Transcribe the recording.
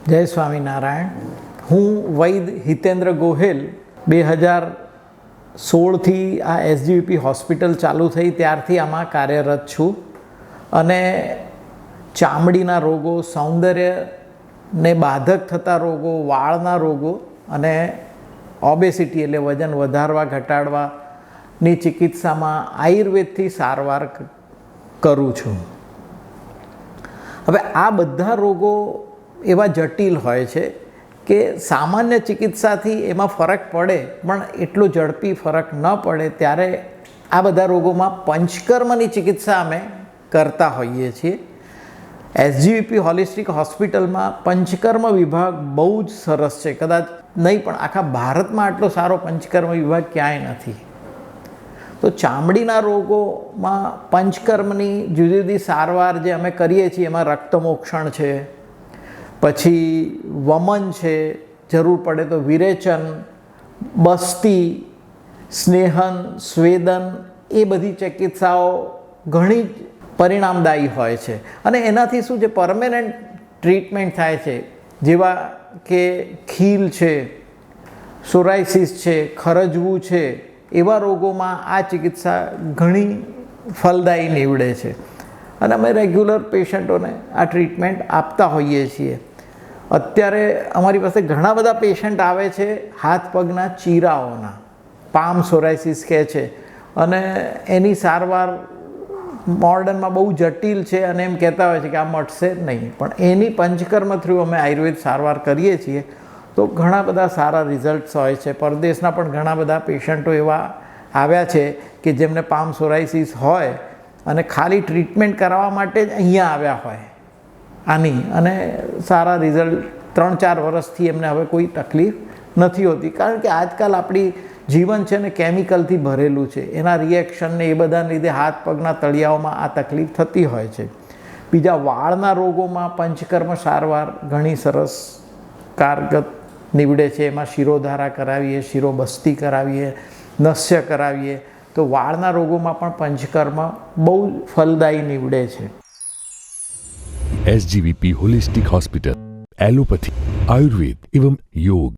જય સ્વામિનારાયણ. હું વૈદ હિતેન્દ્ર ગોહેલ 2016થી આ એસજીવીપી હોસ્પિટલ ચાલુ થઈ ત્યારથી આમાં કાર્યરત છું અને ચામડીના રોગો, સૌંદર્યને બાધક થતા રોગો, વાળના રોગો અને ઓબેસિટી એટલે વજન વધારવા ઘટાડવાની ચિકિત્સામાં આયુર્વેદથી સારવાર કરું છું. હવે આ બધા રોગો એવા જટિલ હોય છે કે સામાન્ય ચિકિત્સાથી એમાં ફરક પડે પણ એટલો ઝડપી ફરક ન પડે, ત્યારે આ બધા રોગોમાં પંચકર્મની ચિકિત્સા અમે કરતા હોઈએ છીએ. એસજીવીપી હોલિસ્ટિક હોસ્પિટલમાં પંચકર્મ વિભાગ બહુ જ સરસ છે. કદાચ નહીં પણ આખા ભારતમાં આટલો સારો પંચકર્મ વિભાગ ક્યાંય નથી. તો ચામડીના રોગોમાં પંચકર્મની જુદી જુદી સારવાર જે અમે કરીએ છીએ એમાં રક્તમોક્ષણ છે, પછી વમન છે, જરૂર પડે તો વિરેચન, બસ્તી, સ્નેહન, સ્વેદન, એ બધી ચિકિત્સાઓ ઘણી જ પરિણામદાયી હોય છે અને એનાથી શું છે, પરમેનન્ટ ટ્રીટમેન્ટ થાય છે. જેવા કે ખીલ છે, સોરાયસિસ છે, ખરજવું છે, એવા રોગોમાં આ ચિકિત્સા ઘણી ફલદાયી નીવડે છે અને અમે રેગ્યુલર પેશન્ટોને આ ટ્રીટમેન્ટ આપતા હોઈએ છીએ. અત્યારે અમારી પાસે ઘણા બધા પેશન્ટ આવે છે હાથ પગના ચીરાઓના, પામ સોરાયસિસ કહે છે, અને એની સારવાર મોડર્નમાં બહુ જટિલ છે અને એમ કહેતા હોય છે કે આ મટશે નહીં, પણ એની પંચકર્મ થ્રુ અમે આયુર્વેદ સારવાર કરીએ છીએ તો ઘણા બધા સારા રિઝલ્ટ્સ હોય છે. પરદેશના પણ ઘણા બધા પેશન્ટો એવા આવ્યા છે કે જેમને પામ સોરાયસિસ હોય અને ખાલી ટ્રીટમેન્ટ કરાવવા માટે જ અહીંયા આવ્યા હોય આની, અને સારા રિઝલ્ટ 3-4 વર્ષથી એમને હવે કોઈ તકલીફ નથી હોતી. કારણ કે આજકાલ આપણી જીવન છે ને કેમિકલથી ભરેલું છે, એના રિએક્શનને એ બધાને લીધે હાથ પગના તળિયાઓમાં આ તકલીફ થતી હોય છે. બીજા વાળના રોગોમાં પંચકર્મ સારવાર ઘણી સરસ કારગત નીવડે છે. એમાં શિરોધારા કરાવીએ, શિરોબસ્તી કરાવીએ, નસ્ય કરાવીએ, તો વાળના રોગોમાં પણ પંચકર્મ બહુ ફલદાયી નીવડે છે. एसजीवीपी होलिस्टिक हॉस्पिटल, एलोपैथी, आयुर्वेद एवं योग.